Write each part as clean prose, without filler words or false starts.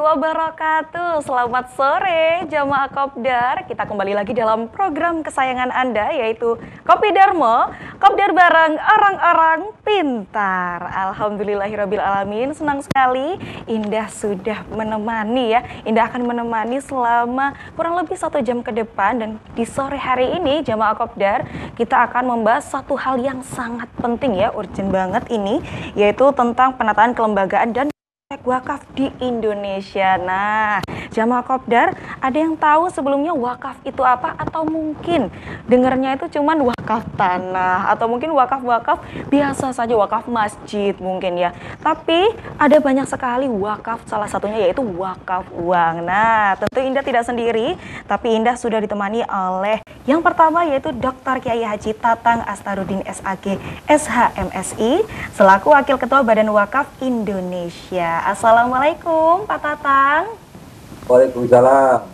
Wabarakatuh. Selamat sore jamaah Kopdar. Kita kembali lagi dalam program kesayangan Anda, yaitu Kopi Darmo, Kopdar bareng orang-orang pintar. Alhamdulillahirrabbilalamin, senang sekali Indah sudah menemani ya. Indah akan menemani selama kurang lebih 1 jam ke depan. Dan di sore hari ini jamaah Kopdar, kita akan membahas satu hal yang sangat penting ya, urgent banget ini, yaitu tentang penataan kelembagaan dan wakaf di Indonesia. Nah, jamaah Kopdar, ada yang tahu sebelumnya wakaf itu apa? Atau mungkin dengarnya itu cuman wakaf tanah, atau mungkin wakaf-wakaf biasa saja, wakaf masjid mungkin ya. Tapi ada banyak sekali wakaf, salah satunya yaitu wakaf uang. Nah, tentu Indah tidak sendiri, tapi Indah sudah ditemani oleh yang pertama yaitu Dr. Kiai Haji Tatang Astarudin SAG SHMSI selaku Wakil Ketua Badan Wakaf Indonesia. Assalamualaikum Pak Tatang. Waalaikumsalam.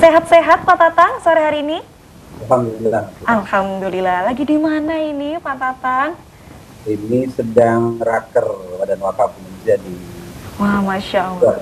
Sehat-sehat Pak Tatang sore hari ini? Alhamdulillah. Alhamdulillah. Lagi di mana ini Pak Tatang? Ini sedang raker Badan Wakaf Indonesia di... Wah, Masya Allah.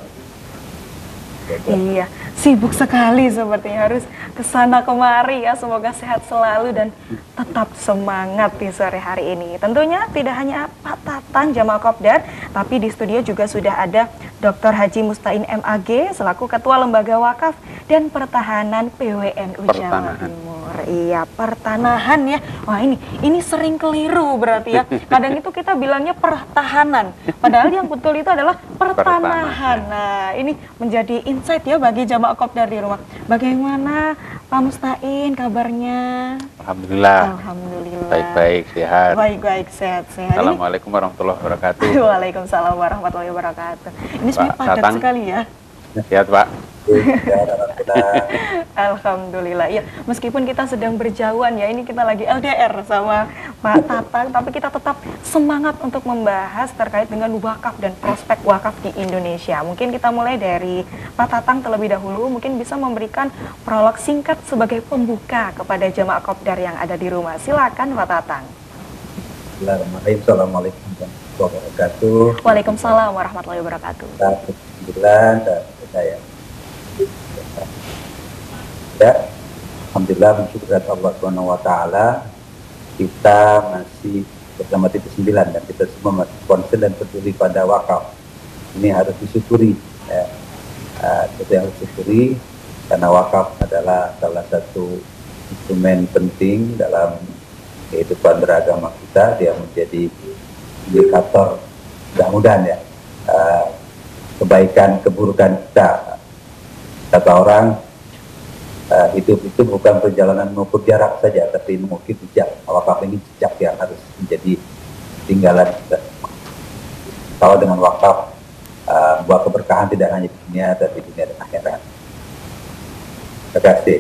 Iya, sibuk sekali sepertinya, harus kesana kemari ya. Semoga sehat selalu dan tetap semangat di sore hari ini. Tentunya tidak hanya Pak Tatang jamaah Kopdar, tapi di studio juga sudah ada Dr. Haji Mustain MAG selaku Ketua Lembaga Wakaf dan Pertahanan PWNU Jawa Timur. Iya, pertanahan ya. Wah, ini sering keliru berarti ya. Kadang itu kita bilangnya pertahanan, padahal yang betul itu adalah pertanahan. Nah, ini menjadi insight ya bagi jamaah Kopdar di rumah. Bagaimana Pak Mustain kabarnya? Alhamdulillah. Alhamdulillah. Baik-baik, sehat. Baik-baik, sehat-sehat. Assalamualaikum warahmatullahi wabarakatuh. Waalaikumsalam warahmatullahi wabarakatuh. Ini sebenarnya padat Tatang sekali ya. Sehat, Pak. Alhamdulillah. Ya, meskipun kita sedang berjauhan ya, ini kita lagi LDR sama Pak Tatang, tapi kita tetap semangat untuk membahas terkait dengan wakaf dan prospek wakaf di Indonesia. Mungkin kita mulai dari Pak Tatang terlebih dahulu, mungkin bisa memberikan prolog singkat sebagai pembuka kepada jamaah Kopdar yang ada di rumah. Silakan Pak Tatang. Assalamualaikum warahmatullahi wabarakatuh. Waalaikumsalam warahmatullahi wabarakatuh. Alhamdulillah, dan saya. Ya, alhamdulillah, bersyukur Allah Subhanahu wa taala, kita masih bersama TV9 dan kita semua masih concern dan peduli pada wakaf. Ini harus disyukuri ya. Kita harus disyukuri karena wakaf adalah salah satu instrumen penting dalam kehidupan beragama kita. Dia menjadi indikator mudah-mudahan ya kebaikan keburukan kita. Kata orang, hidup itu bukan perjalanan mengukur jarak saja, tapi mengukir jejak. Wakaf ini jejak yang harus menjadi tinggalan kita. Kalau dengan wakaf, buat keberkahan tidak hanya di dunia, tapi di dunia dan akhirat. Terima kasih.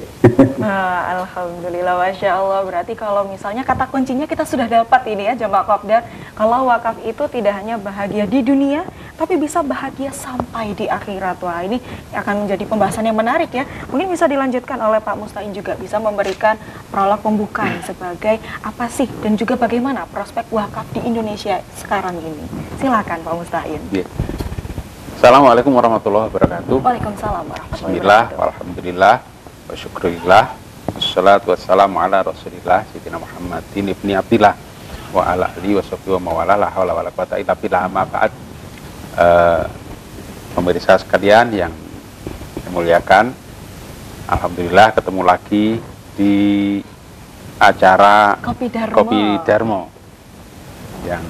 Alhamdulillah, Masya Allah. Berarti kalau misalnya kata kuncinya kita sudah dapat ini ya jamaah Kopdar. Kalau wakaf itu tidak hanya bahagia di dunia, tapi bisa bahagia sampai di akhirat. Wah, ini akan menjadi pembahasan yang menarik ya. Mungkin bisa dilanjutkan oleh Pak Mustain juga, bisa memberikan prolog pembukaan sebagai apa sih dan juga bagaimana prospek wakaf di Indonesia sekarang ini. Silakan Pak Mustain. Ya. Assalamualaikum warahmatullahi wabarakatuh. Waalaikumsalam warahmatullahi Bismillah, wabarakatuh. walhamdulillah, wa syukurillah, wassalatu wassalamu ala rasulillah, Sayyidina Muhammadin ibni Abdillah, wa ala alihi wa sahbihi wa mawala, la hawla wa la quwata illa billah, amma ba'd. Pemirsa sekalian yang saya muliakan, alhamdulillah ketemu lagi di acara Kopi Darmo yang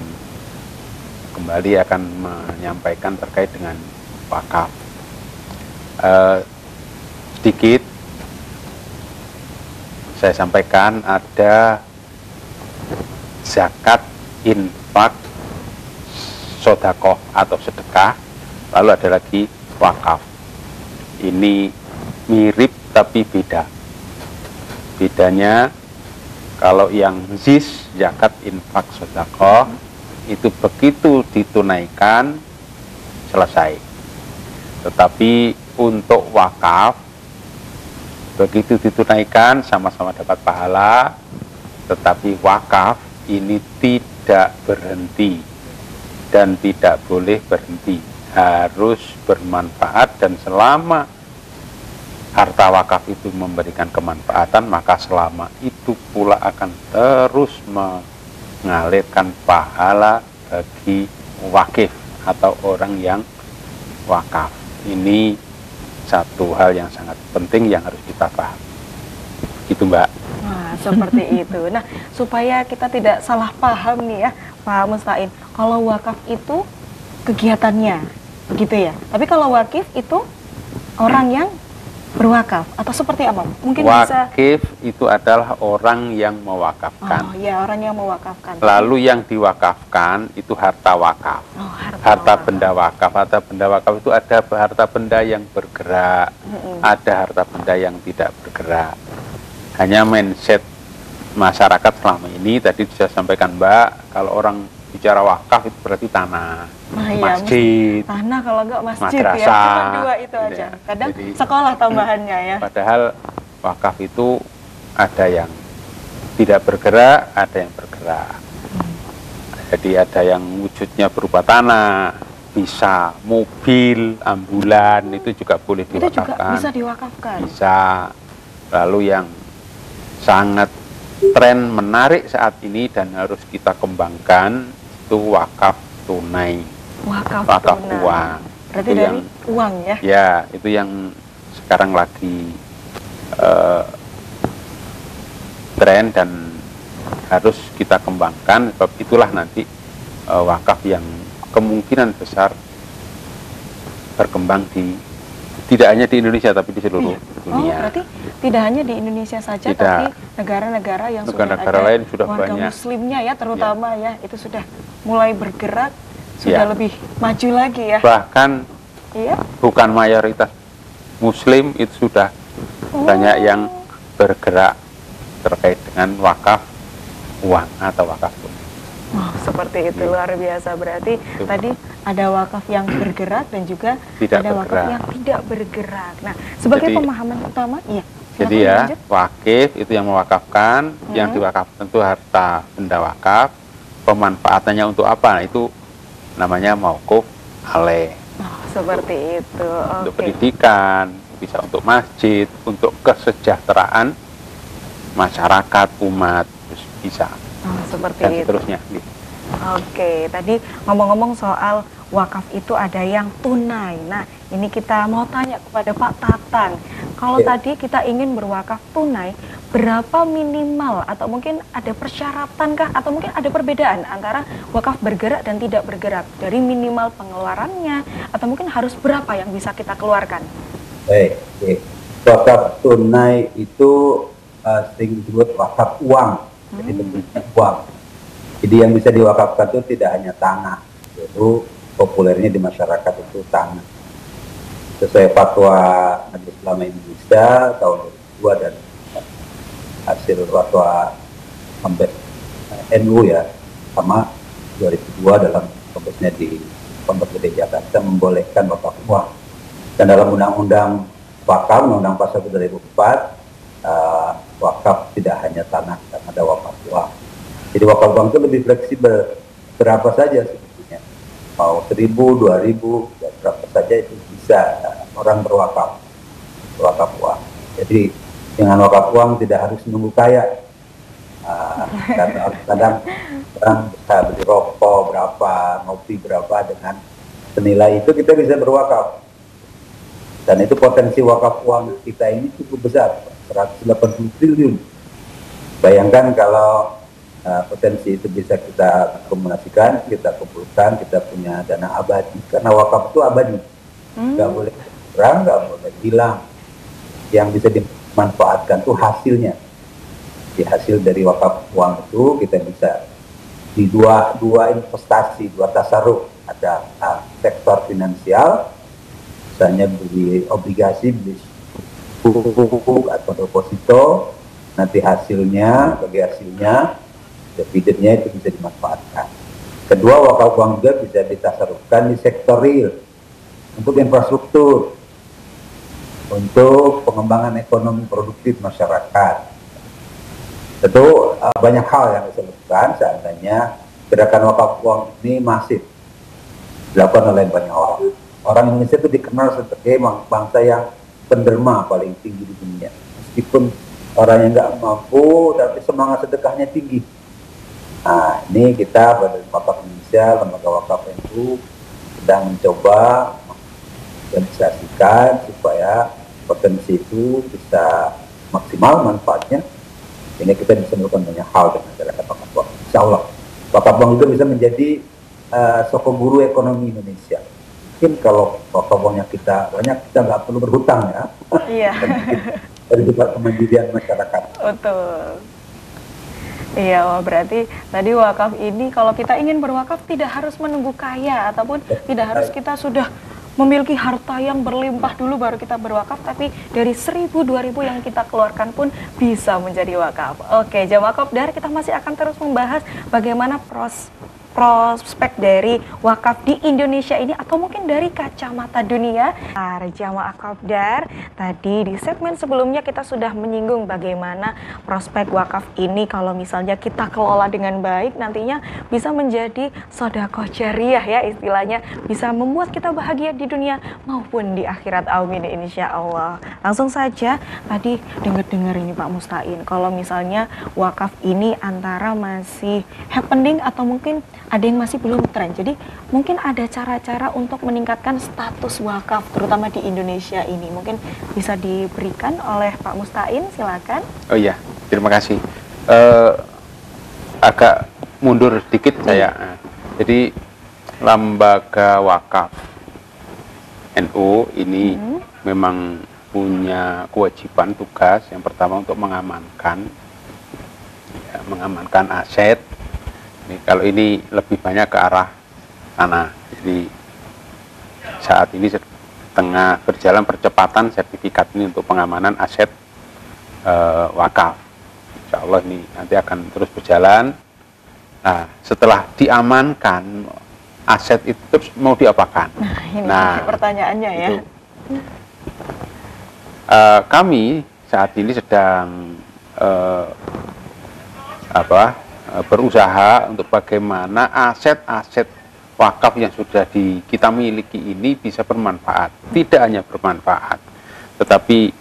kembali akan menyampaikan terkait dengan wakaf. Sedikit saya sampaikan, ada zakat, infak, sodakoh atau sedekah, lalu ada lagi wakaf. Ini mirip tapi beda. Bedanya, kalau yang zis, zakat, infak, sodakoh, itu begitu ditunaikan selesai. Tetapi untuk wakaf, begitu ditunaikan sama-sama dapat pahala, tetapi wakaf ini tidak berhenti dan tidak boleh berhenti. harus bermanfaat, dan selama harta wakaf itu memberikan kemanfaatan, maka selama itu pula akan terus mengalirkan pahala bagi wakif atau orang yang wakaf. Ini satu hal yang sangat penting yang harus kita pahami. Gitu, Mbak. Wah, seperti itu. Nah, supaya kita tidak salah paham nih ya, Pak Musta'in. Kalau wakaf itu kegiatannya, begitu ya. Tapi kalau wakif itu orang yang berwakaf atau seperti apa? Mungkin bisa. Wakif itu adalah orang yang mewakafkan. Oh, ya, orang yang mewakafkan. Lalu yang diwakafkan itu harta wakaf. Oh, Harta benda wakaf. Harta benda wakaf itu ada harta benda yang bergerak, ada harta benda yang tidak bergerak. Hanya mindset masyarakat selama ini, tadi saya sampaikan Mbak, kalau orang bicara wakaf itu berarti tanah, masjid, tanah, kalau enggak masjid, madrasah, ya, cuma dua itu aja. Kadang jadi, sekolah tambahannya ya. Padahal wakaf itu ada yang tidak bergerak, ada yang bergerak. Jadi ada yang wujudnya berupa tanah, bisa mobil, ambulan, itu juga boleh diwakafkan. Itu juga bisa diwakafkan. Bisa. Lalu yang sangat tren menarik saat ini dan harus kita kembangkan itu wakaf tunai. Wakaf tunai. Uang. Berarti itu dari yang, uang ya? Ya, itu yang sekarang lagi tren dan harus kita kembangkan. Sebab itulah nanti wakaf yang kemungkinan besar berkembang tidak hanya di Indonesia tapi di seluruh dunia. Oh, berarti tidak hanya di Indonesia saja, tidak. tapi negara-negara yang negara-negara sudah lain ada sudah warga banyak. muslimnya ya, terutama ya, itu sudah mulai bergerak, sudah Ya. lebih maju lagi ya. Bahkan Iya. bukan mayoritas muslim itu sudah banyak yang bergerak terkait dengan wakaf uang atau wakaf tunai. Oh, seperti itu, luar biasa. Berarti tadi ada wakaf yang bergerak dan juga Tidak ada wakaf bergerak. yang tidak bergerak. Nah, sebagai Jadi- pemahaman utama, iya. Jadi silakan ya, lanjut. wakif itu yang mewakafkan, yang diwakafkan itu harta benda wakaf. Pemanfaatannya untuk apa? Nah, itu namanya mauquf alaih. Oh, seperti itu. Untuk Oke. pendidikan, bisa untuk masjid, untuk kesejahteraan masyarakat, umat, terus bisa. Oh, seperti Dan itu. seterusnya. Oke, tadi ngomong-ngomong soal wakaf itu ada yang tunai. Nah, ini kita mau tanya kepada Pak Tatang. Kalau tadi kita ingin berwakaf tunai, berapa minimal atau mungkin ada persyaratan kah atau mungkin ada perbedaan antara wakaf bergerak dan tidak bergerak dari minimal pengeluarannya atau mungkin harus berapa yang bisa kita keluarkan? Baik, wakaf tunai itu sering disebut wakaf uang, jadi bentuknya uang. Jadi yang bisa diwakafkan itu tidak hanya tanah, itu populernya di masyarakat itu tanah. Sesuai fatwa Majelis Ulama Indonesia tahun 2002 dan hasil fatwa NU ya, sama 2002 dalam konteksnya di Pondok Gede Jakarta membolehkan wakaf uang. Dan dalam Undang-Undang Wakaf, Undang-Undang Pasal 2004, wakaf tidak hanya tanah, dan ada wakaf uang. Jadi wakaf uang itu lebih fleksibel, berapa saja sebetulnya, mau 1.000, 2.000, ya berapa saja itu bisa orang berwakaf uang. Jadi dengan wakaf uang tidak harus nunggu kaya. Kadang orang bisa beli rokok berapa, ngopi berapa, dengan senilai itu kita bisa berwakaf. Dan itu potensi wakaf uang kita ini cukup besar, 180 triliun. Bayangkan kalau potensi itu bisa kita kombinasikan, kita kumpulkan, kita punya dana abadi. Karena wakaf itu abadi, nggak boleh kurang, nggak boleh hilang. Yang bisa dimanfaatkan itu hasilnya. Di hasil dari wakaf uang itu kita bisa di dua investasi, dua tasarruf. Ada sektor finansial, misalnya beli obligasi, beli buku atau deposito, nanti hasilnya, bagi hasilnya, dividennya itu bisa dimanfaatkan. Kedua, wakaf uang juga bisa ditasarufkan di sektor real, untuk infrastruktur, untuk pengembangan ekonomi produktif masyarakat. Tentu banyak hal yang bisa dilakukan seandainya gerakan wakaf uang ini masif dilakukan oleh banyak orang. Orang Indonesia itu dikenal sebagai bangsa yang penderma paling tinggi di dunia. Meskipun orang yang nggak mampu, tapi semangat sedekahnya tinggi. Nah, ini kita Badan Wakaf Indonesia, Lembaga Wakaf NU sedang mencoba realisasikan supaya potensi itu bisa maksimal manfaatnya. Ini kita bisa melakukan banyak hal dengan masyarakat wakaf bank. Insya Allah, wakaf bank itu bisa menjadi sokong guru ekonomi Indonesia. Mungkin kalau wakaf banknya kita banyak, kita nggak perlu berhutang ya. Iya. Dari juga kemandirian masyarakat. Betul. Iya, wah, berarti tadi wakaf ini kalau kita ingin berwakaf tidak harus menunggu kaya ataupun tidak harus kita sudah memiliki harta yang berlimpah dulu baru kita berwakaf, tapi dari 1.000, 2.000 yang kita keluarkan pun bisa menjadi wakaf. Oke, Jamaah Kopdar, kita masih akan terus membahas bagaimana prospek dari wakaf di Indonesia ini atau mungkin dari kacamata dunia. Jamaah Kopdar, tadi di segmen sebelumnya kita sudah menyinggung bagaimana prospek wakaf ini kalau misalnya kita kelola dengan baik nantinya bisa menjadi sedekah jariyah ya istilahnya, bisa membuat kita bahagia di dunia maupun di akhirat. Amin insya Allah. Langsung saja tadi dengar-dengar ini Pak Mustain, kalau misalnya wakaf ini antara masih happening atau mungkin ada yang masih belum tren. Jadi mungkin ada cara-cara untuk meningkatkan status wakaf terutama di Indonesia ini. Mungkin bisa diberikan oleh Pak Mustain, silakan. Oh iya, terima kasih. Agak mundur sedikit saya. Jadi lembaga wakaf NU ini memang punya kewajiban tugas yang pertama untuk mengamankan aset. Kalau ini lebih banyak ke arah tanah. Jadi saat ini tengah berjalan percepatan sertifikat ini untuk pengamanan aset wakaf. Insya Allah ini nanti akan terus berjalan. Nah, setelah diamankan aset itu terus mau diapakan? Nah, ini pertanyaannya ya. Kami saat ini sedang berusaha untuk bagaimana aset-aset wakaf yang sudah kita miliki ini bisa bermanfaat. Tidak hanya bermanfaat, tetapi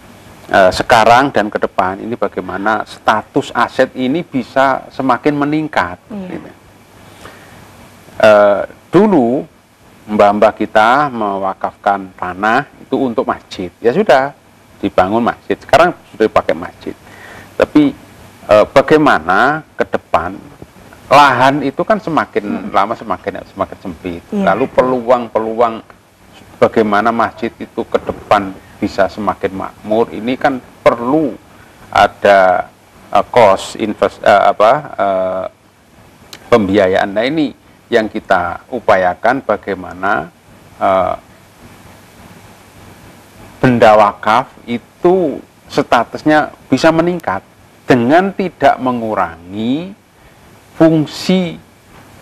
sekarang dan ke depan ini bagaimana status aset ini bisa semakin meningkat. Gitu. Dulu mbah-mbah kita mewakafkan tanah itu untuk masjid, ya sudah dibangun masjid. Sekarang sudah dipakai masjid, tapi bagaimana ke depan lahan itu kan semakin lama semakin sempit. Lalu peluang bagaimana masjid itu ke depan bisa semakin makmur ini kan perlu ada pembiayaan. Nah, ini yang kita upayakan bagaimana benda wakaf itu statusnya bisa meningkat dengan tidak mengurangi fungsi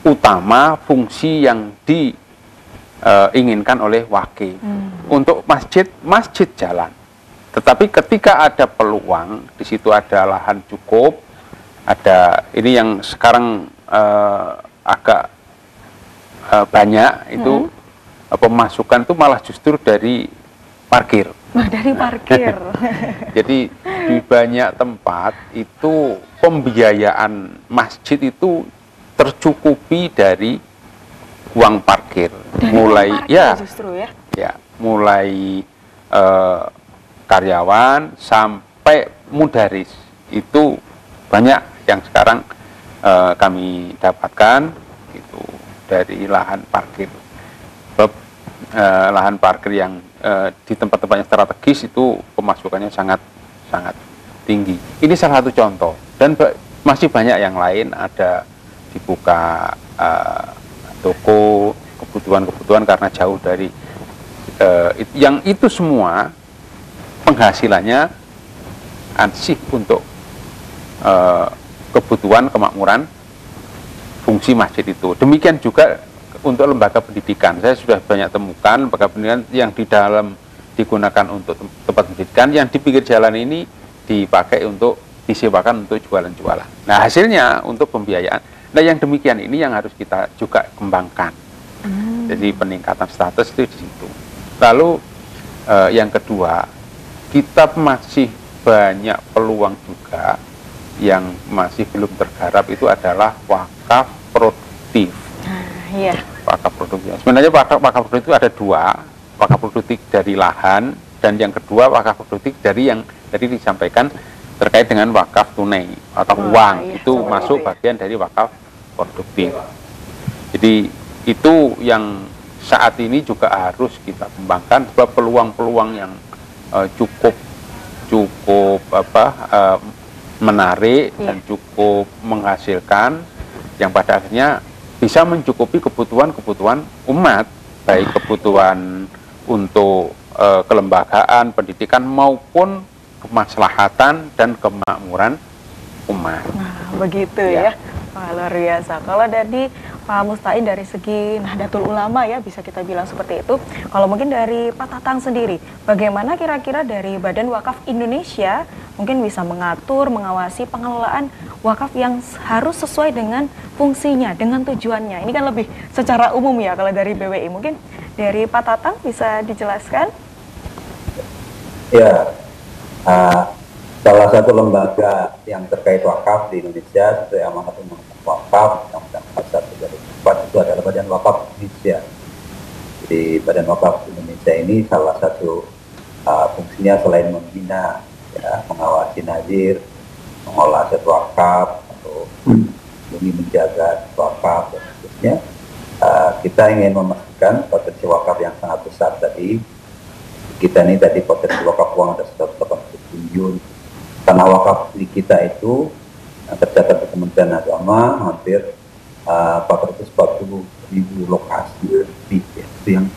utama, fungsi yang diinginkan oleh wakil. Untuk masjid jalan. Tetapi ketika ada peluang, di situ ada lahan cukup, ada ini yang sekarang agak banyak itu pemasukan itu malah justru dari parkir. Dari parkir. Jadi di banyak tempat itu pembiayaan masjid itu tercukupi dari uang parkir. Dari mulai uang parkir justru ya, mulai karyawan sampai mudaris itu banyak yang sekarang kami dapatkan itu dari lahan parkir. Lahan parkir yang di tempat-tempat yang strategis itu pemasukannya sangat tinggi. Ini salah satu contoh dan masih banyak yang lain, ada dibuka toko kebutuhan karena jauh dari yang itu semua penghasilannya ansih untuk kebutuhan kemakmuran fungsi masjid itu. Demikian juga untuk lembaga pendidikan, saya sudah banyak temukan lembaga pendidikan yang di dalam digunakan untuk tempat pendidikan, yang di pinggir jalan ini dipakai untuk disewakan untuk jualan-jualan. Nah, hasilnya untuk pembiayaan. Nah, yang demikian ini yang harus kita juga kembangkan. Jadi peningkatan status itu di situ. Lalu yang kedua, kita masih banyak peluang juga yang masih belum tergarap, itu adalah wakaf produktif. Iya. Wakaf produktif. Sebenarnya wakaf produktif itu ada dua, wakaf produktif dari lahan, dan yang kedua wakaf produktif dari yang tadi disampaikan terkait dengan wakaf tunai atau uang. Iya, Itu masuk bagian dari wakaf produktif. Jadi itu yang saat ini juga harus kita kembangkan, sebab peluang-peluang yang cukup menarik dan cukup menghasilkan, yang pada akhirnya bisa mencukupi kebutuhan umat, baik kebutuhan untuk kelembagaan, pendidikan, maupun kemaslahatan dan kemakmuran umat. Nah, begitu ya. Wah, luar biasa. Kalau dari Pak Mustain dari segi Nahdlatul Ulama ya, bisa kita bilang seperti itu. Kalau mungkin dari Pak Tatang sendiri, bagaimana kira-kira dari Badan Wakaf Indonesia mungkin bisa mengatur, mengawasi pengelolaan wakaf yang harus sesuai dengan fungsinya, dengan tujuannya. Ini kan lebih secara umum ya kalau dari BWI. Mungkin dari Pak Tatang bisa dijelaskan? Ya, salah satu lembaga yang terkait wakaf di Indonesia sesuai amanat undang-undang wakaf Undang-Undang 41 itu adalah Badan Wakaf Indonesia. Jadi Badan Wakaf Indonesia ini salah satu fungsinya selain membina, ya, mengawasi nazir, mengolah aset wakaf atau menjaga aset wakaf dan seterusnya, kita ingin memastikan potensi wakaf yang sangat besar tadi. Kita ini tadi potensi wakaf uang ada 180 triliun. Tanah wakaf di kita itu tercatat di Kementerian Agama hampir 440.000 lokasi lebih, ya, itu yang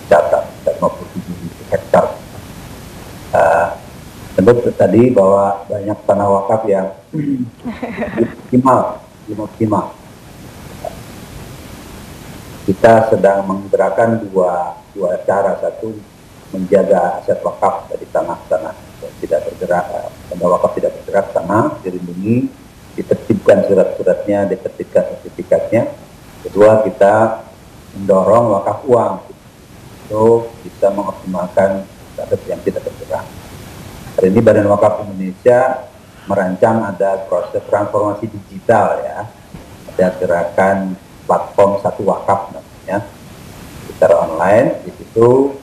tercatat, 57.000 hektar. Tentu tadi bahwa banyak tanah wakaf yang belum optimal. Kita sedang menggerakkan dua cara. Satu, menjaga aset wakaf dari tanah-tanah tidak bergerak, tanah wakaf tidak bergerak, tanah dilindungi, ditertibkan surat-suratnya, ditertibkan sertifikatnya. Kedua, kita mendorong wakaf uang untuk bisa mengoptimalkan aset yang tidak bergerak. Hari ini Badan Wakaf Indonesia merancang ada proses transformasi digital, ya, ada gerakan platform satu wakaf namanya, secara online. Di situ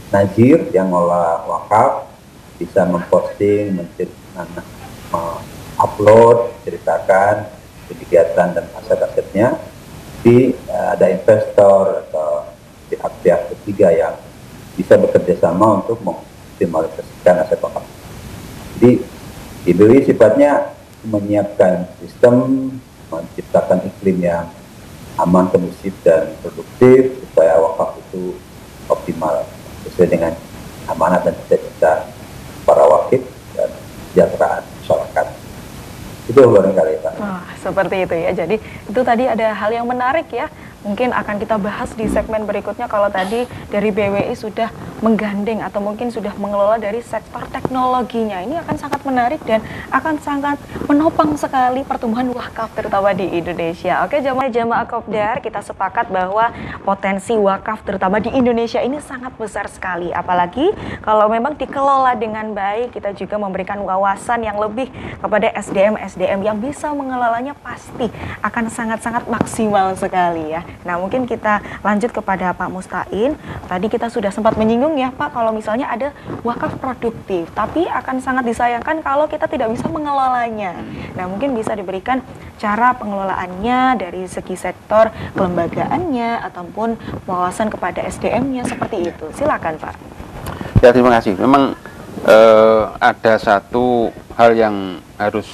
nazir yang ngolah wakaf bisa memposting, upload, ceritakan kegiatan dan aset-asetnya. Ada investor atau pihak-pihak ketiga yang bisa bekerja sama untuk mengoptimalisasikan aset wakaf. Jadi BWI sifatnya menyiapkan sistem, menciptakan iklim yang aman, kondusif dan produktif supaya wakaf itu optimal sesuai dengan amanat dan cita-cita para wakif dan kesejahteraan masyarakat. Itu barangkali, Pak. Seperti itu ya. Jadi itu tadi ada hal yang menarik ya. Mungkin akan kita bahas di segmen berikutnya. Kalau tadi dari BWI sudah menggandeng atau mungkin sudah mengelola dari sektor teknologinya, ini akan sangat menarik dan akan sangat menopang sekali pertumbuhan wakaf terutama di Indonesia. Oke, jamaah Kopdar, kita sepakat bahwa potensi wakaf terutama di Indonesia ini sangat besar sekali. Apalagi kalau memang dikelola dengan baik, kita juga memberikan wawasan yang lebih kepada SDM yang bisa mengelolanya, pasti akan sangat-sangat maksimal sekali ya. Nah, mungkin kita lanjut kepada Pak Mustain. Tadi kita sudah sempat menyinggung ya Pak, kalau misalnya ada wakaf produktif, tapi akan sangat disayangkan kalau kita tidak bisa mengelolanya. Nah, mungkin bisa diberikan cara pengelolaannya dari segi sektor kelembagaannya ataupun wawasan kepada SDM-nya seperti itu. Silakan Pak. Ya, terima kasih. Memang ada satu hal yang harus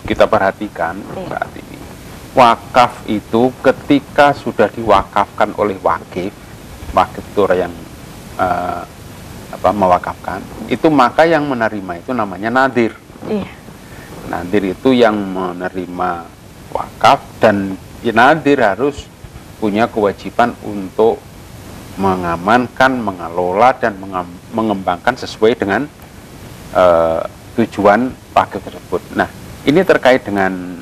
kita perhatikan saat ini. Wakaf itu ketika sudah diwakafkan oleh wakif itu orang yang mewakafkan, itu maka yang menerima itu namanya nadir. Nadir itu yang menerima wakaf, dan nadir harus punya kewajiban untuk mengamankan, mengelola dan mengembangkan sesuai dengan tujuan wakif tersebut. Nah, ini terkait dengan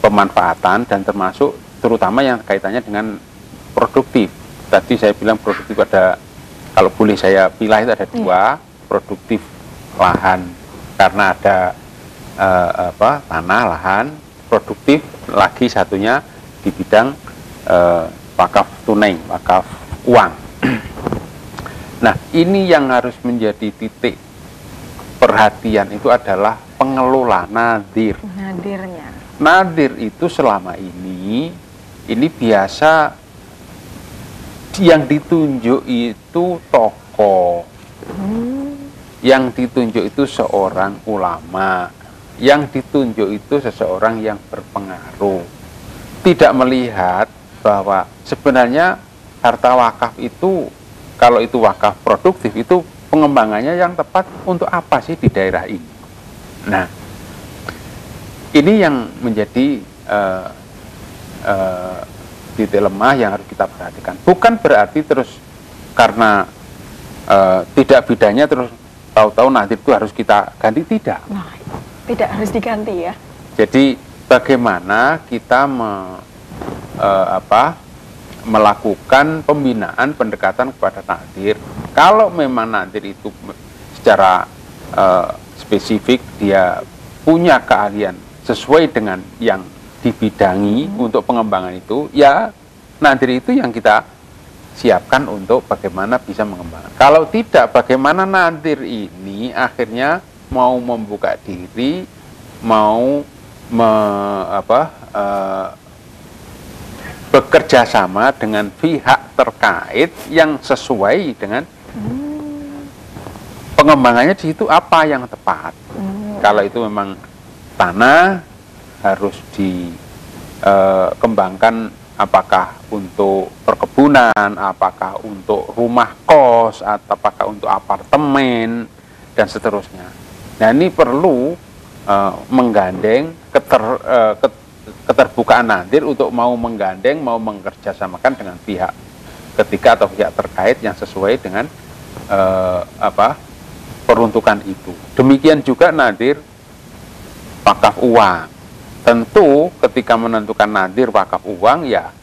pemanfaatan dan termasuk terutama yang kaitannya dengan produktif. tadi saya bilang produktif ada, kalau boleh saya pilih itu ada dua, produktif lahan karena ada tanah lahan, produktif lagi satunya di bidang wakaf tunai, wakaf uang. Nah, ini yang harus menjadi titik perhatian itu adalah pengelola nadir. Nadirnya. Nadir itu selama ini biasa yang ditunjuk itu tokoh, yang ditunjuk itu seorang ulama, yang ditunjuk itu seseorang yang berpengaruh. Tidak melihat bahwa sebenarnya harta wakaf itu, kalau itu wakaf produktif, itu pengembangannya yang tepat untuk apa sih di daerah ini. Nah, ini yang menjadi titik lemah yang harus kita perhatikan. Bukan berarti terus karena tidak bidangnya terus tahu-tahu nanti itu harus kita ganti, tidak. Nah, tidak harus diganti ya. Jadi bagaimana kita melakukan pembinaan pendekatan kepada takdir. Kalau memang takdir itu secara spesifik dia punya keahlian sesuai dengan yang dibidangi untuk pengembangan itu, ya takdir itu yang kita siapkan untuk bagaimana bisa mengembangkan. Kalau tidak, bagaimana takdir ini akhirnya mau membuka diri, mau bekerja sama dengan pihak terkait yang sesuai dengan pengembangannya di situ apa yang tepat. Kalau itu memang tanah harus dikembangkan, apakah untuk perkebunan, apakah untuk rumah kos, atau apakah untuk apartemen dan seterusnya. Nah, ini perlu menggandeng keterbukaan nadir untuk mau menggandeng, mau mengerjasamakan dengan pihak ketiga atau pihak terkait yang sesuai dengan peruntukan itu. Demikian juga nadir wakaf uang. Tentu ketika menentukan nadir wakaf uang, ya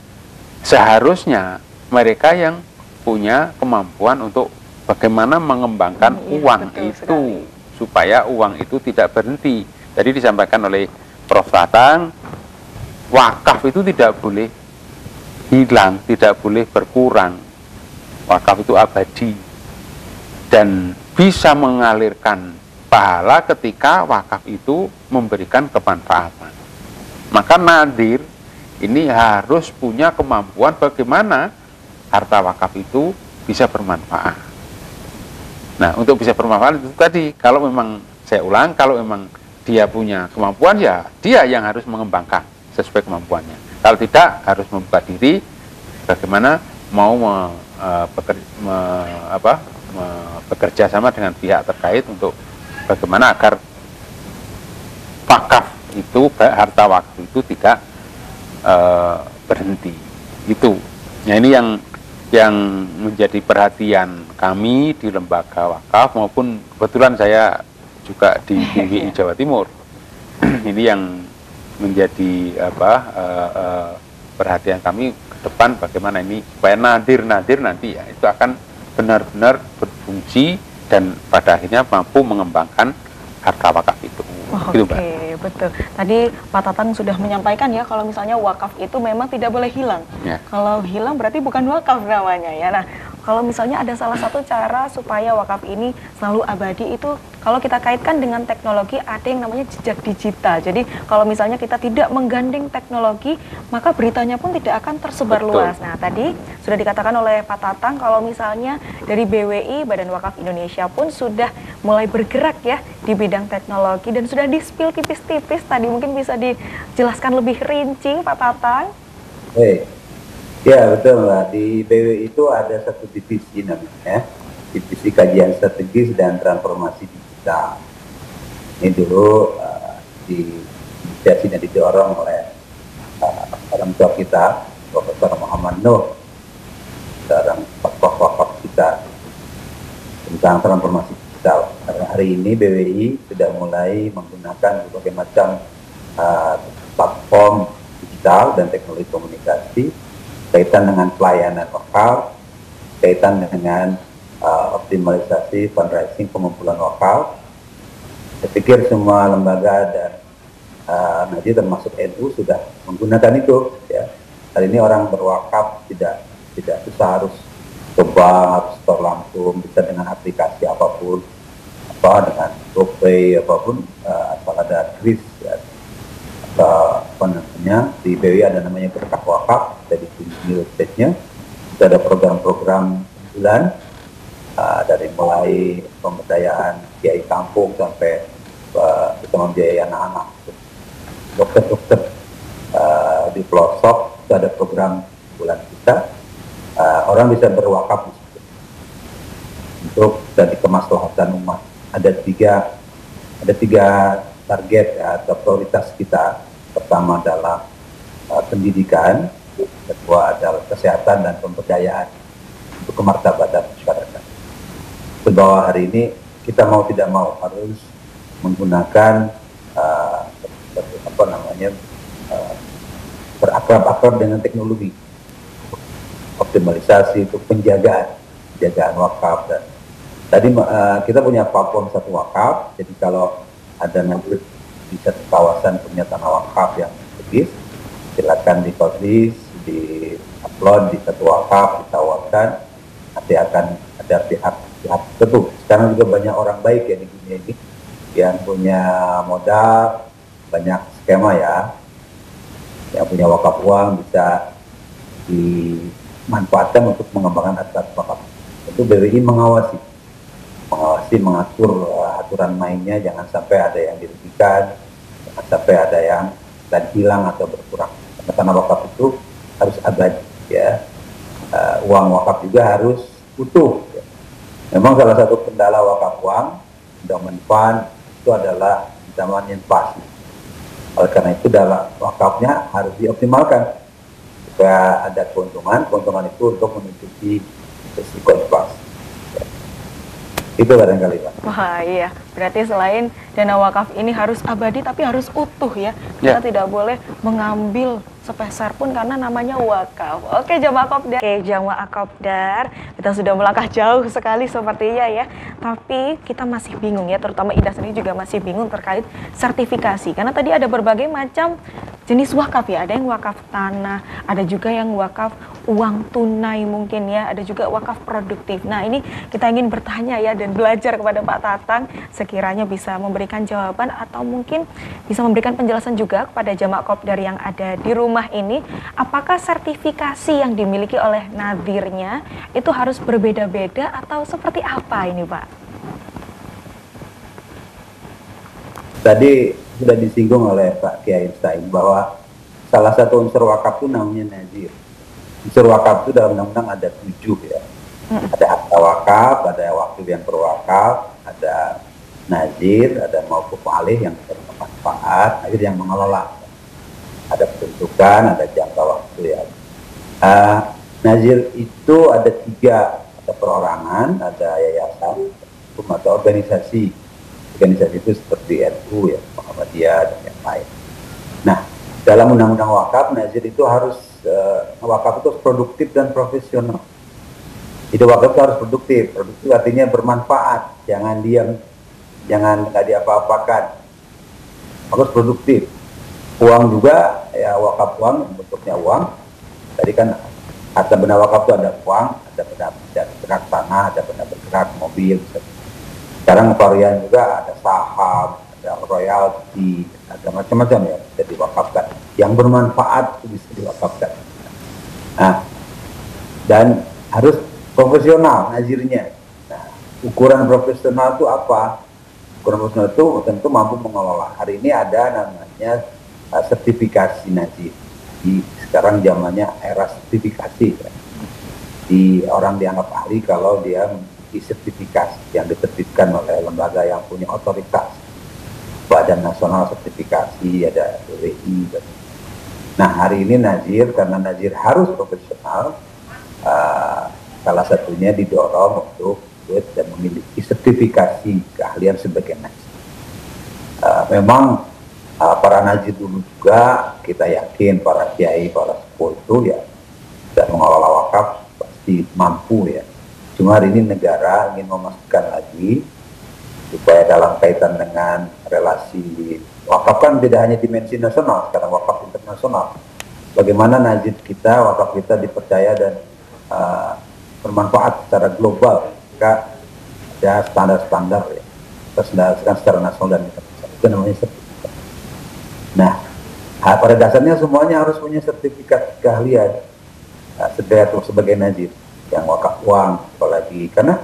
seharusnya mereka yang punya kemampuan untuk bagaimana mengembangkan uang itu supaya uang itu tidak berhenti. Tadi disampaikan oleh Prof. Tatang, wakaf itu tidak boleh hilang, tidak boleh berkurang. Wakaf itu abadi dan bisa mengalirkan pahala ketika wakaf itu memberikan kemanfaatan. Maka nadir ini harus punya kemampuan bagaimana harta wakaf itu bisa bermanfaat. Nah, untuk bisa bermanfaat itu tadi, kalau memang saya ulang, kalau memang dia punya kemampuan, ya dia yang harus mengembangkan sesuai kemampuannya. Kalau tidak, harus membuka diri bagaimana mau bekerja sama dengan pihak terkait untuk bagaimana agar wakaf itu, harta wakaf itu tidak berhenti. Itu. Nah, ini yang menjadi perhatian kami di lembaga wakaf, maupun kebetulan saya juga di BWI Jawa Timur. Ini yang menjadi perhatian kami ke depan, bagaimana ini supaya nadir nanti ya itu akan benar-benar berfungsi dan pada akhirnya mampu mengembangkan harta wakaf itu. Gitu, Mbak. Oke, betul. Tadi Pak Tatang sudah menyampaikan ya, kalau misalnya wakaf itu memang tidak boleh hilang. Ya. Kalau hilang berarti bukan wakaf namanya ya. Nah, kalau misalnya ada salah satu cara supaya wakaf ini selalu abadi itu, kalau kita kaitkan dengan teknologi, ada yang namanya jejak digital. Jadi kalau misalnya kita tidak menggandeng teknologi, maka beritanya pun tidak akan tersebar luas. Nah, tadi sudah dikatakan oleh Pak Tatang kalau misalnya dari BWI, Badan Wakaf Indonesia pun sudah mulai bergerak ya di bidang teknologi dan sudah di-spill tipis-tipis. Tadi mungkin bisa dijelaskan lebih rinci, Pak Tatang. Ya, betul, Mbak. Di BWI itu ada satu divisi namanya, divisi kajian strategis dan transformasi digital. Ini dulu diinisiasi dan didorong oleh orang tua kita, Profesor Muhammad Nuh, seorang tokoh kita tentang transformasi digital. Karena hari ini BWI sudah mulai menggunakan berbagai macam platform digital dan teknologi komunikasi kaitan dengan pelayanan lokal kaitan dengan optimalisasi fundraising pengumpulan wakaf. Saya pikir semua lembaga dan Najir termasuk NU sudah menggunakan itu. Ya. Kali ini orang berwakaf tidak susah harus ke bank, harus store langsung, bisa dengan aplikasi apapun, dengan GoPay apapun, asal ada kris, ya. Atau di BW ada namanya berkah wakaf, jadi di websitenya itu ada program-program bulan, dari mulai pemberdayaan kiai kampung sampai kita membiayai anak-anak, dokter-dokter di pelosok itu ada program bulan kita. Orang bisa berwakaf di situ untuk dari kemaslahatan umat. Ada tiga target, ya, atau prioritas kita. Pertama adalah pendidikan, kedua adalah kesehatan dan pemberdayaan untuk kemartabatan masyarakat. Bahwa hari ini kita mau tidak mau harus menggunakan berakrab-akrab dengan teknologi, optimalisasi untuk penjagaan wakaf. Dan tadi kita punya platform satu wakaf, jadi kalau ada nanti di satu kawasan punya tanah wakaf yang strategis, silakan dipublish, di upload di satu wakaf, ditawarkan, nanti akan ada pihak tertentu. Sekarang juga banyak orang baik ya di dunia ini yang punya modal, banyak skema ya, yang punya wakaf uang bisa dimanfaatkan untuk mengembangkan aset wakaf. Itu BWI mengawasi, mengatur aturan mainnya, jangan sampai ada yang dirugikan, jangan sampai ada yang dan hilang atau berkurang. Karena tanah wakaf itu harus abadi, ya. Uang wakaf juga harus utuh. Ya. Memang salah satu kendala wakaf uang, endowment fund, itu adalah zaman inflasi. Oleh karena itu dalam wakafnya harus dioptimalkan supaya ada keuntungan itu untuk menutupi risiko inflasi. Ya. Itu barangkali, Pak. Wah iya, berarti selain dana wakaf ini harus abadi tapi harus utuh ya. Kita tidak boleh mengambil sepeser pun karena namanya wakaf. Oke jamaah kopdar, kita sudah melangkah jauh sekali sepertinya ya. Tapi kita masih bingung ya, terutama Ida sendiri juga masih bingung terkait sertifikasi. Karena tadi ada berbagai macam jenis wakaf ya, ada yang wakaf tanah, ada juga yang wakaf uang tunai mungkin ya, ada juga wakaf produktif. Nah ini kita ingin bertanya ya dan belajar kepada Pak Tatang, sekiranya bisa memberikan jawaban atau mungkin bisa memberikan penjelasan juga kepada jamaah kopdar yang ada di rumah ini, apakah sertifikasi yang dimiliki oleh nadhirnya itu harus berbeda-beda atau seperti apa ini Pak? Tadi sudah disinggung oleh Pak Kiai Said bahwa salah satu unsur wakaf itu namanya nadhir. Unsur wakaf itu dalam undang-undang ada 7 ya. Ada akta wakaf, ada wakil yang berwakaf, ada nazir, ada mauquf alih yang bermanfaat, nazir yang mengelola. Ada peruntukan, ada jangka waktu ya. Nazir itu ada 3, ada perorangan, ada yayasan, atau organisasi. Organisasi itu seperti NU ya, Muhammadiyah dan yang lain. Nah, dalam undang-undang wakaf, nazir itu harus wakaf itu produktif dan profesional. Itu wakaf itu harus produktif artinya bermanfaat, jangan diam, jangan nggak diapa-apakan, harus produktif. Uang juga ya, wakaf uang bentuknya uang. Tadi kan harta benda wakaf itu ada uang, ada benda bergerak tanah, ada benda bergerak mobil. Sekarang varian juga ada saham, ada royalti, ada macam-macam ya bisa diwakafkan. Yang bermanfaat itu bisa diwakafkan. Nah, dan harus profesional nazirnya. Nah, ukuran profesional itu apa? Ukuran profesional itu tentu mampu mengelola. Hari ini ada namanya sertifikasi nazir. Sekarang zamannya era sertifikasi. Ya. Orang dianggap ahli kalau dia memiliki sertifikasi yang diterbitkan oleh lembaga yang punya otoritas. Badan Nasional Sertifikasi, ada BWI. Nah, hari ini nazir, karena nazir harus profesional, salah satunya didorong untuk dan memiliki sertifikasi keahlian sebagai nazir. Memang para nazir dulu juga kita yakin para kiai, para sepuh itu ya dan mengelola wakaf pasti mampu ya. Cuma hari ini negara ingin memastikan lagi supaya dalam kaitan dengan relasi wakaf kan tidak hanya dimensi nasional, sekarang wakaf internasional. Bagaimana nazir kita, wakaf kita dipercaya dan bermanfaat secara global. Jika ada standar-standar ya, terselenggarakan secara nasional dan internasional. Itu namanya sertifikat. Nah, pada dasarnya semuanya harus punya sertifikat keahlian sebagai nazir yang wakaf uang, apalagi karena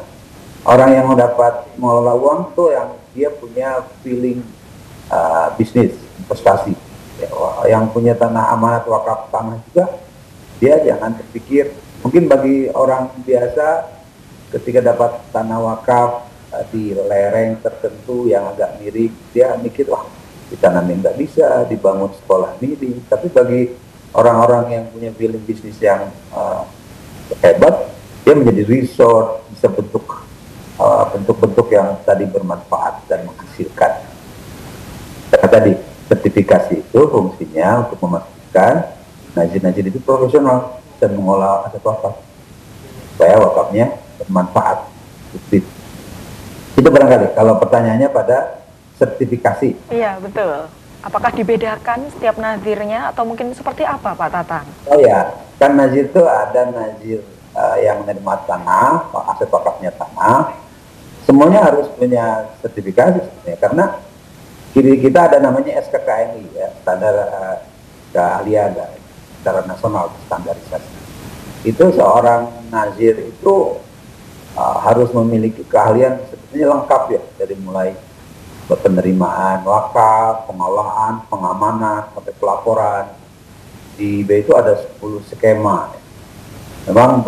orang yang mendapat mengelola uang tuh yang dia punya feeling bisnis, investasi. Ya, yang punya tanah amanat wakaf tanah juga, dia jangan berpikir, mungkin bagi orang biasa ketika dapat tanah wakaf di lereng tertentu yang agak miring, dia mikir, wah ditanamin nggak bisa, dibangun sekolah miring. Tapi bagi orang-orang yang punya feeling bisnis yang hebat, dia menjadi resort, bisa bentuk-bentuk yang tadi bermanfaat dan menghasilkan. Tadi sertifikasi itu fungsinya untuk memastikan nazir-nazir itu profesional dan mengolah aset wakaf supaya wakafnya bermanfaat. Itu barangkali kalau pertanyaannya pada sertifikasi. Iya, betul. Apakah dibedakan setiap nazirnya atau mungkin seperti apa Pak Tatang? Oh ya, kan nazir itu ada nazir yang menerima tanah, aset wakafnya tanah, semuanya harus punya sertifikasi sebenarnya, karena kita ada namanya SKKNI ya, standar keahlian secara nasional, standarisasi. Itu seorang nazir itu harus memiliki keahlian sebetulnya lengkap ya, dari mulai penerimaan wakaf, pengolahan, pengamanan, sampai pelaporan. Di B itu ada 10 skema. Memang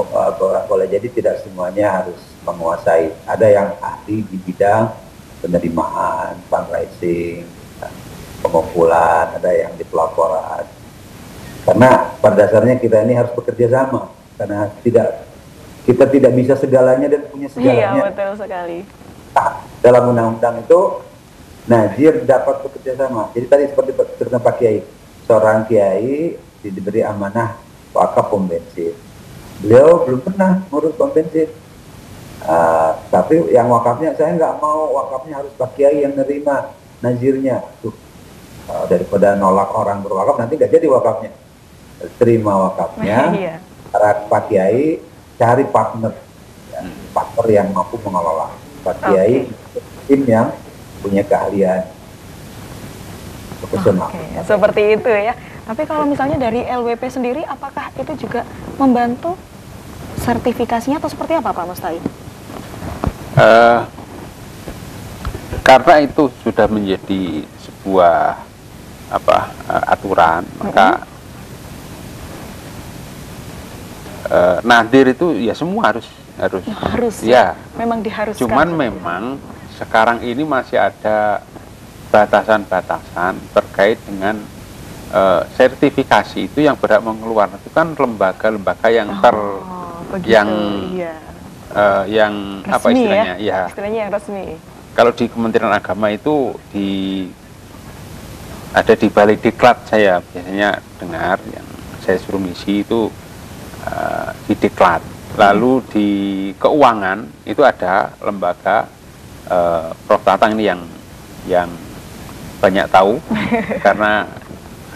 boleh jadi tidak semuanya harus menguasai. Ada yang ahli di bidang penerimaan, fundraising, pengumpulan, ada yang di pelaporan. Karena pada dasarnya kita ini harus bekerja sama, karena kita tidak bisa segalanya dan punya segalanya. Iya, betul sekali. Nah, dalam undang-undang itu nazir dapat bekerja sama. Jadi tadi seperti cerita Pak Kiai, seorang kiai diberi amanah wakaf pom bensin. Beliau belum pernah ngurus pom bensin. Tapi yang wakafnya, saya nggak mau wakafnya harus Pak Kiai yang nerima nazirnya. Tuh, daripada nolak orang berwakaf, nanti nggak jadi wakafnya. Terima wakafnya, Iya. para Pak Kiai cari partner, ya, partner yang mampu mengelola. Pak Kiai tim yang punya keahlian profesional. Oke, seperti itu ya. Tapi kalau misalnya dari LWP sendiri, apakah itu juga membantu sertifikasinya atau seperti apa Pak Mustahil? Karena itu sudah menjadi sebuah aturan, maka nadir itu ya semua harus ya. Memang diharuskan. Cuman memang sekarang ini masih ada batasan-batasan terkait dengan sertifikasi itu yang berhak mengeluarkan itu kan lembaga-lembaga yang yang resmi, apa istilahnya ya. Istilahnya yang resmi. Kalau di Kementerian Agama itu ada di Balai Diklat, saya biasanya dengar yang saya suruh ngisi itu di Diklat. Lalu di keuangan itu ada lembaga Prof. Tatang ini yang banyak tahu karena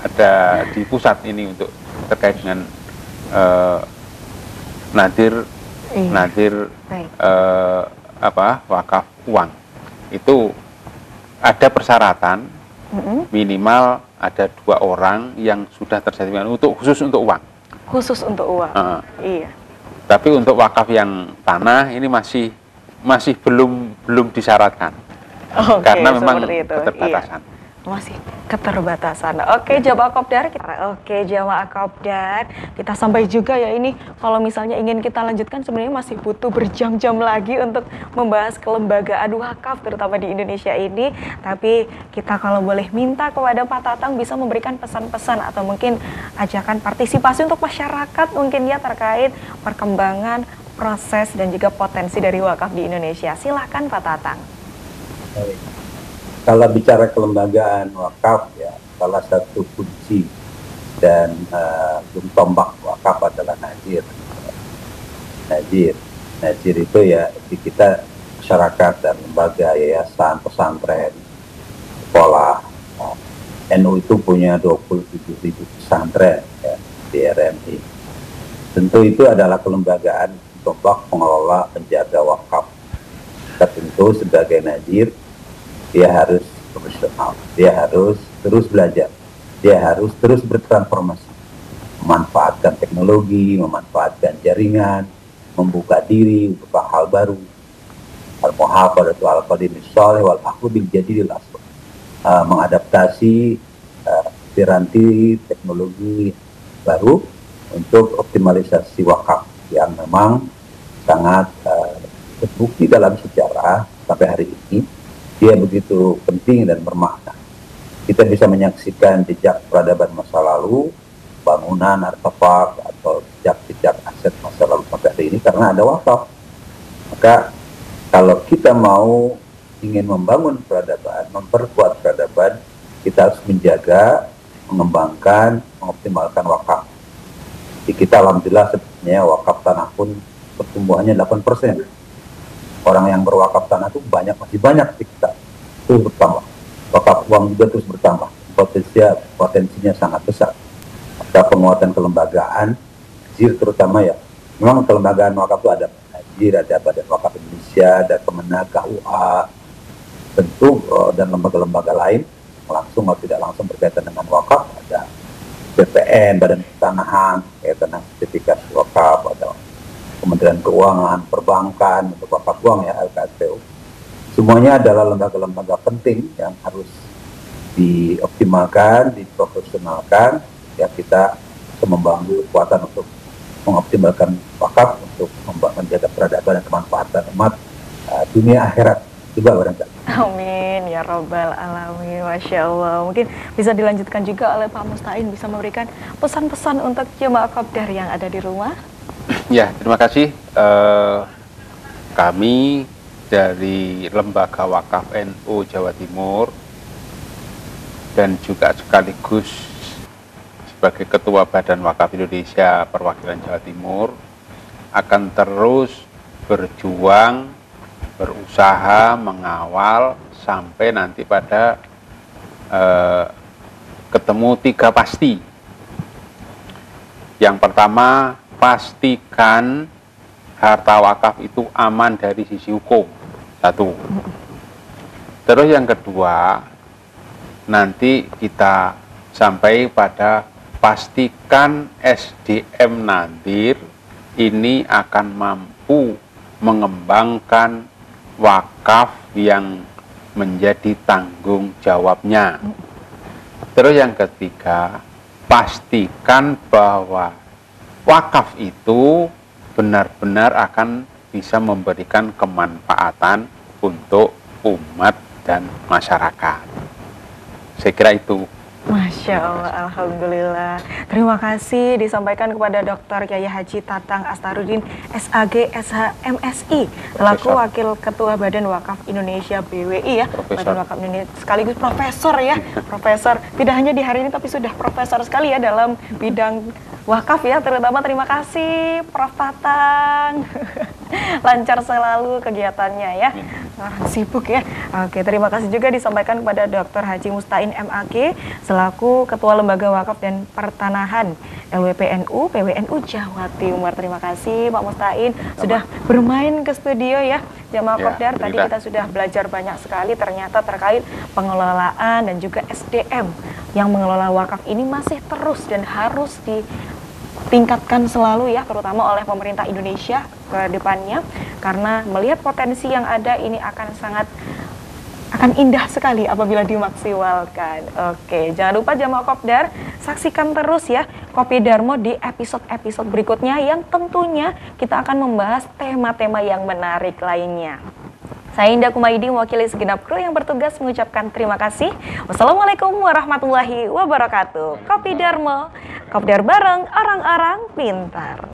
ada di pusat ini untuk terkait dengan nadir wakaf uang. Itu ada persyaratan minimal ada 2 orang yang sudah tersertifikasi khusus untuk uang. Khusus untuk uang. Iya. Tapi untuk wakaf yang tanah ini masih belum disyaratkan. Karena memang keterbatasan. Masih keterbatasan. Oke, jamaah Kopdar, kita sampai juga ya ini. Kalau misalnya ingin kita lanjutkan, sebenarnya masih butuh berjam-jam lagi untuk membahas kelembagaan wakaf, terutama di Indonesia ini. Tapi kita kalau boleh minta kepada Pak Tatang bisa memberikan pesan-pesan atau mungkin ajakan partisipasi untuk masyarakat mungkin ya terkait perkembangan, proses dan juga potensi dari wakaf di Indonesia. Silahkan Pak Tatang. Kalau bicara kelembagaan wakaf ya, salah satu kunci dan tombak wakaf adalah nazir. Nazir itu ya di kita masyarakat dan lembaga, yayasan, pesantren, sekolah. NU itu punya 27.000 pesantren ya, di RMI. Tentu itu adalah kelembagaan tombak pengelola penjaga wakaf. Kita tentu sebagai Nazir, dia harus profesional, dia harus terus belajar, dia harus terus bertransformasi, memanfaatkan teknologi, memanfaatkan jaringan, membuka diri untuk hal baru. Al-muhafadzatu al qadimi shalih wal akhdhu bil jadidil asbab. Mengadaptasi piranti teknologi baru untuk optimalisasi wakaf yang memang sangat terbukti dalam sejarah sampai hari ini dia begitu penting dan bermakna. Kita bisa menyaksikan jejak peradaban masa lalu, bangunan, artefak atau jejak aset masa lalu sampai hari ini karena ada wakaf. Maka kalau kita mau ingin membangun peradaban, memperkuat peradaban, kita harus menjaga, mengembangkan, mengoptimalkan wakaf. Di kita alhamdulillah sebetulnya wakaf tanah pun pertumbuhannya 8%. Orang yang berwakaf tanah itu masih banyak di kita, terus bertambah. Wakaf uang juga terus bertambah, potensinya sangat besar. Maka penguatan kelembagaan, Nazir terutama ya, memang kelembagaan wakaf itu ada Nazir, ada Badan Wakaf Indonesia, ada Kemenag, KUA, tentu dan lembaga-lembaga lain langsung atau tidak langsung berkaitan dengan wakaf, ada BPN, Badan Pertanahan, kaitan sertifikasi wakaf, ada Kementerian Keuangan, Perbankan, untuk wakaf uang ya, LKSPU. Semuanya adalah lembaga-lembaga penting yang harus dioptimalkan, diprofesionalkan, ya kita membangun kekuatan untuk mengoptimalkan wakaf, untuk menjaga peradaban dan kemanfaatan umat dunia akhirat juga barangkali. Amin ya robbal alamin, masya Allah. Mungkin bisa dilanjutkan juga oleh Pak Musta'in, bisa memberikan pesan-pesan untuk jemaah kopdar yang ada di rumah. Ya, terima kasih. Kami dari Lembaga Wakaf NU Jawa Timur dan juga sekaligus sebagai Ketua Badan Wakaf Indonesia Perwakilan Jawa Timur akan terus berjuang, berusaha mengawal sampai nanti pada ketemu 3 pasti. Yang pertama, pastikan harta wakaf itu aman dari sisi hukum. 1. Terus yang kedua, nanti kita sampai pada pastikan SDM Nazir ini akan mampu mengembangkan wakaf yang menjadi tanggung jawabnya. Terus yang ketiga, pastikan bahwa wakaf itu benar-benar akan bisa memberikan kemanfaatan untuk umat dan masyarakat. Saya kira itu. Masya Allah, Alhamdulillah. Terima kasih disampaikan kepada Dr. Kiai Haji Tatang Astarudin, SAG, SH, MSI, selaku Wakil Ketua Badan Wakaf Indonesia BWI ya, Badan Wakaf Indonesia, sekaligus profesor ya, profesor. Tidak hanya di hari ini tapi sudah profesor sekali ya dalam bidang wakaf ya, terutama terima kasih Prof. Tatang. Lancar selalu kegiatannya ya. Orang sibuk ya. Oke, terima kasih juga disampaikan kepada Dr. Haji Musta'in MAG selaku Ketua Lembaga Wakaf dan Pertanahan LWPNU PWNU Jawa Timur. Terima kasih Pak Musta'in sudah bermain ke studio ya. Jamaah kopdar, tadi kita sudah belajar banyak sekali ternyata terkait pengelolaan dan juga SDM yang mengelola wakaf ini masih terus dan harus ditingkatkan selalu ya, terutama oleh pemerintah Indonesia ke depannya, karena melihat potensi yang ada ini akan indah sekali apabila dimaksimalkan. Oke, jangan lupa jamaah kopdar, saksikan terus ya Kopi Darmo di episode-episode berikutnya yang tentunya kita akan membahas tema-tema yang menarik lainnya. Saya Indah Kumaidi mewakili segenap kru yang bertugas mengucapkan terima kasih. Wassalamualaikum warahmatullahi wabarakatuh. Kopi Darmo, kopdar bareng orang-orang pintar.